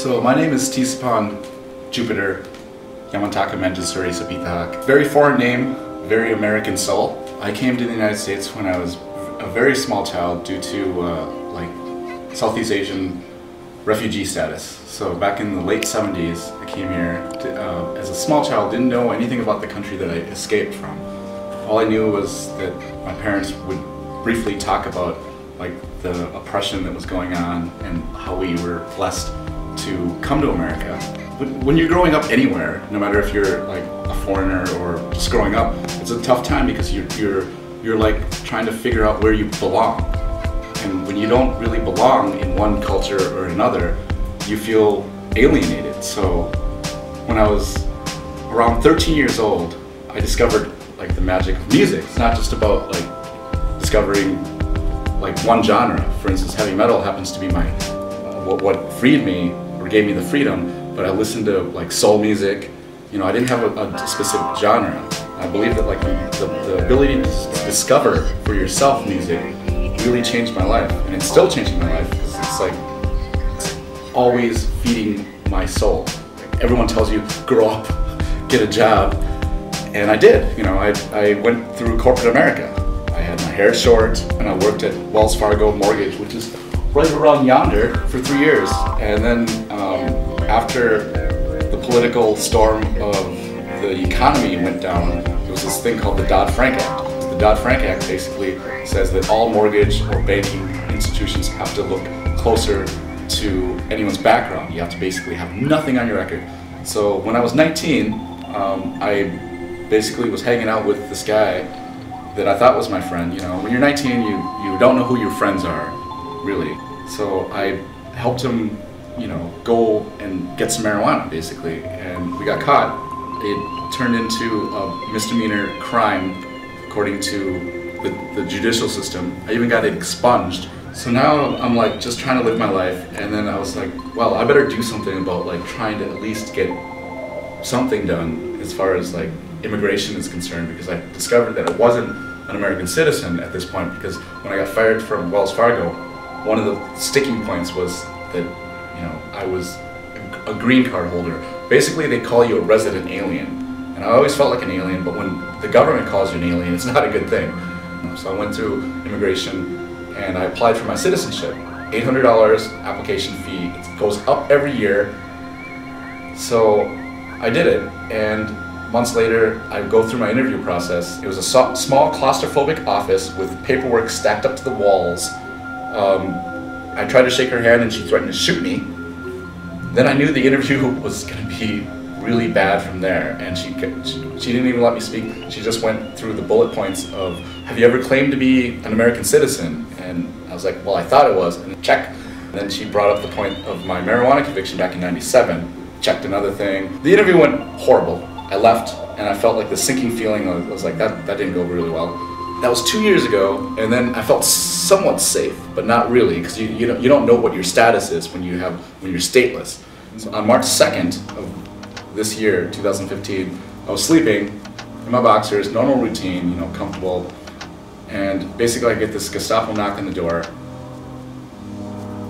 So my name is Teace upon Jupiter, Yamantaka Manjusuri Sapithak. Very foreign name, very American soul. I came to the United States when I was a very small child due to Southeast Asian refugee status. So back in the late 70s, I came here as a small child, didn't know anything about the country that I escaped from. All I knew was that my parents would briefly talk about the oppression that was going on and how we were blessed to come to America. When you're growing up anywhere, no matter if you're a foreigner or just growing up, it's a tough time because you're like trying to figure out where you belong. And when you don't really belong in one culture or another, you feel alienated. So when I was around 13 years old, I discovered the magic of music. It's not just about discovering one genre. For instance, heavy metal happens to be my what freed me or gave me the freedom. But I listened to soul music. I didn't have a specific genre. I believe that the ability to discover for yourself music really changed my life, and it's still changing my life because it's always feeding my soul. Everyone tells you grow up, get a job, and I did. I went through corporate America. I had my hair short, and I worked at Wells Fargo Mortgage, which is right around yonder, for 3 years. And then after the political storm of the economy went down, there was this thing called the Dodd-Frank Act. The Dodd-Frank Act basically says that all mortgage or banking institutions have to look closer to anyone's background. You have to basically have nothing on your record. So when I was 19, I basically was hanging out with this guy that I thought was my friend. When you're 19, you don't know who your friends are, really. So I helped him, go and get some marijuana, basically, and we got caught. It turned into a misdemeanor crime, according to the judicial system. I even got it expunged. So now I'm just trying to live my life, and then I was like, well, I better do something about trying to at least get something done as far as immigration is concerned, because I discovered that I wasn't an American citizen at this point, because when I got fired from Wells Fargo, one of the sticking points was that I was a green card holder. Basically, they call you a resident alien, and I always felt like an alien, but when the government calls you an alien, it's not a good thing. So I went through immigration and I applied for my citizenship. $800 application fee. It goes up every year. So I did it, and months later I go through my interview process. It was a small claustrophobic office with paperwork stacked up to the walls. I tried to shake her hand and she threatened to shoot me. Then I knew the interview was going to be really bad from there, and she didn't even let me speak. She just went through the bullet points of, have you ever claimed to be an American citizen? And I was like, well, I thought it was, and check. And then she brought up the point of my marijuana conviction back in '97, checked another thing. The interview went horrible. I left and I felt the sinking feeling. I was like, that didn't go really well. That was 2 years ago, and then I felt somewhat safe, but not really, because you don't know what your status is when you're stateless. So on March 2nd of this year, 2015, I was sleeping in my boxers, normal routine, comfortable, and basically I get this Gestapo knock on the door.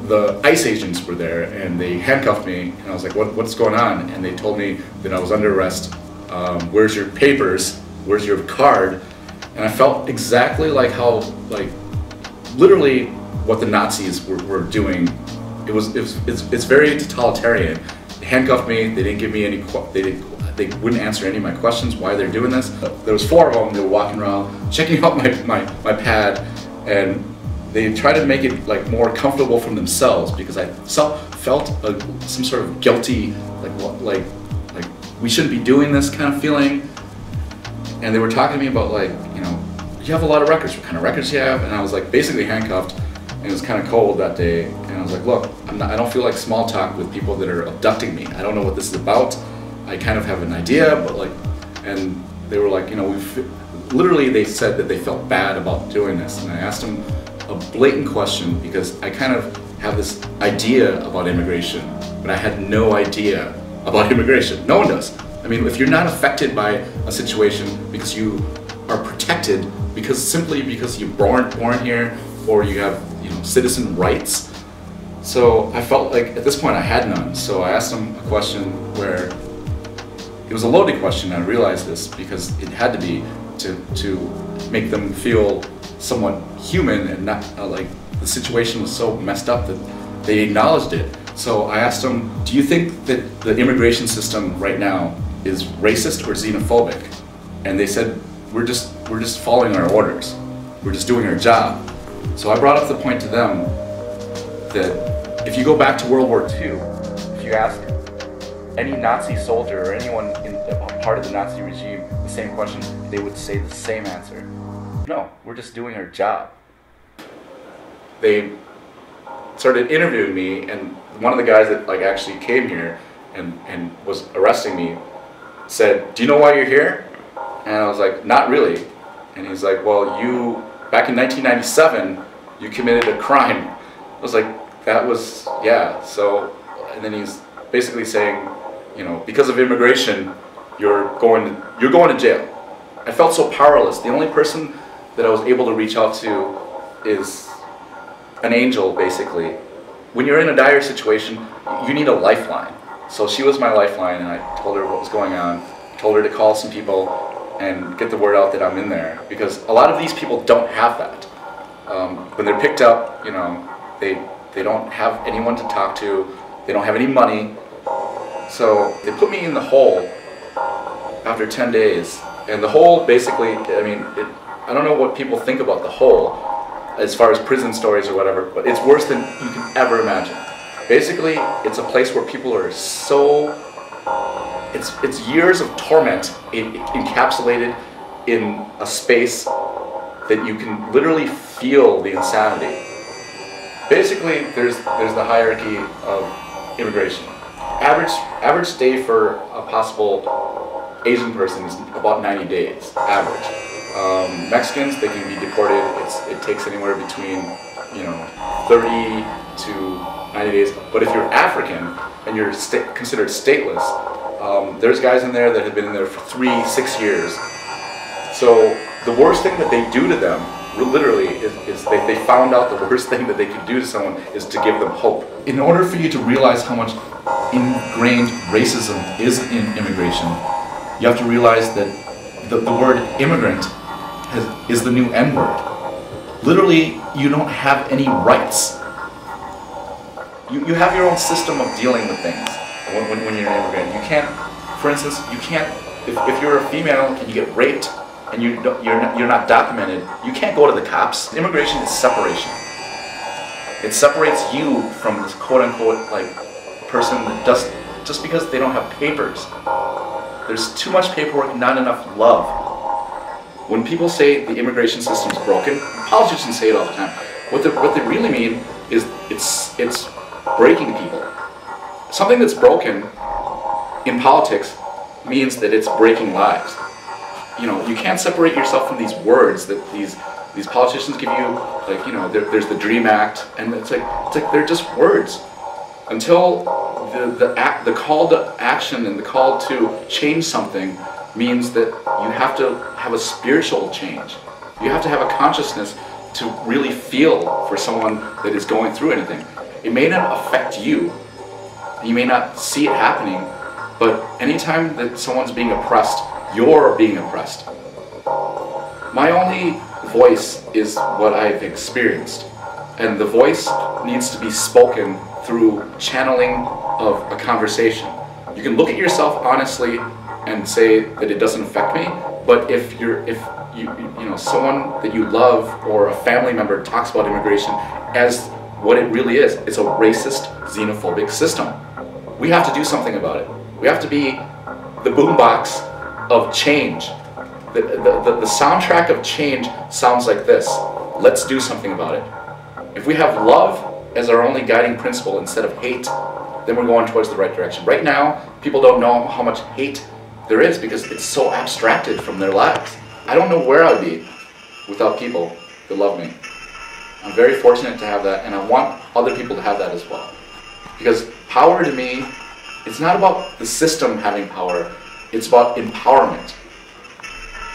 The ICE agents were there, and they handcuffed me, and I was like, what's going on? And they told me that I was under arrest. Where's your papers? Where's your card? And I felt exactly how literally what the Nazis were doing. It's very totalitarian. They handcuffed me. They didn't give me any. They wouldn't answer any of my questions. Why they're doing this? There was 4 of them. They were walking around, checking out my pad, and they tried to make it more comfortable for themselves, because I felt some sort of guilty, we shouldn't be doing this kind of feeling. And they were talking to me about you have a lot of records. What kind of records do you have? And I was basically handcuffed, and it was kind of cold that day. And I was like, look, I don't feel like small talk with people that are abducting me. I don't know what this is about. I kind of have an idea, but and they were literally they said that they felt bad about doing this. And I asked them a blatant question, because I kind of have this idea about immigration, but I had no idea about immigration. No one does. I mean, if you're not affected by a situation because you are protected, simply because you're born here, or you have citizen rights, So I felt like at this point I had none. So I asked him a question where it was a loaded question. I realized this because it had to be to make them feel somewhat human and not like the situation was so messed up that they acknowledged it. So I asked them, do you think that the immigration system right now is racist or xenophobic? And they said, we're just following our orders. We're just doing our job. So I brought up the point to them that if you go back to World War II, if you ask any Nazi soldier or anyone in a part of the Nazi regime the same question, they would say the same answer. No, we're just doing our job. They started interviewing me, and one of the guys that like actually came here and was arresting me said, do you know why you're here? And I was like, not really. And he's like, well, back in 1997, you committed a crime. I was like, that was, yeah. So, and then he's basically saying, you know, because of immigration, you're going to jail. I felt so powerless. The only person that I was able to reach out to is an angel, basically. When you're in a dire situation, you need a lifeline. So she was my lifeline, and I told her what was going on, told her to call some people and get the word out that I'm in there, because a lot of these people don't have that. When they're picked up, you know, they don't have anyone to talk to, they don't have any money, so they put me in the hole after 10 days. And the hole basically, I mean, I don't know what people think about the hole as far as prison stories or whatever, but it's worse than you can ever imagine. Basically, it's a place where people are so, it's years of torment encapsulated in a space that you can literally feel the insanity. Basically, there's the hierarchy of immigration. Average stay for a possible Asian person is about 90 days, average. Mexicans, they can be deported. It takes anywhere between, you know, 30 to 90 days. But if you're African and you're considered stateless, there's guys in there that have been in there for 3-6 years. So the worst thing that they do to them, literally, is they found out the worst thing that they could do to someone is to give them hope. In order for you to realize how much ingrained racism is in immigration, you have to realize that the word immigrant is the new N-word. Literally, you don't have any rights. You have your own system of dealing with things when you're an immigrant. You can't, for instance, if you're a female and you get raped and you're not documented, you can't go to the cops. Immigration is separation. It separates you from this quote-unquote like person that just because they don't have papers. There's too much paperwork, not enough love. When people say the immigration system is broken, politicians say it all the time. What they really mean is it's breaking people. Something that's broken in politics means that it's breaking lives. You know, you can't separate yourself from these words that these politicians give you. Like, you know, there's the Dream Act, and it's like they're just words. Until the call to action and the call to change something means that you have to have a spiritual change. You have to have a consciousness to really feel for someone that is going through anything. It may not affect you. You may not see it happening, but anytime that someone's being oppressed, you're being oppressed. My only voice is what I've experienced, and the voice needs to be spoken through channeling of a conversation. You can look at yourself honestly and say that it doesn't affect me, but if you know someone that you love or a family member talks about immigration as what it really is, it's a racist, xenophobic system. We have to do something about it. We have to be the boombox of change. The soundtrack of change sounds like this. Let's do something about it. If we have love as our only guiding principle instead of hate, then we're going towards the right direction. Right now, people don't know how much hate there is because it's so abstracted from their lives. I don't know where I'd be without people that love me. I'm very fortunate to have that, and I want other people to have that as well. Because power to me, it's not about the system having power, it's about empowerment.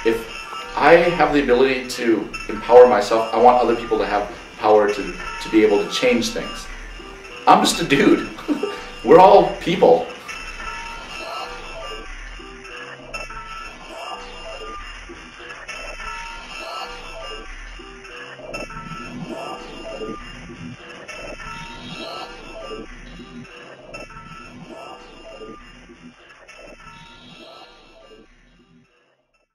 If I have the ability to empower myself, I want other people to have power to be able to change things. I'm just a dude. We're all people.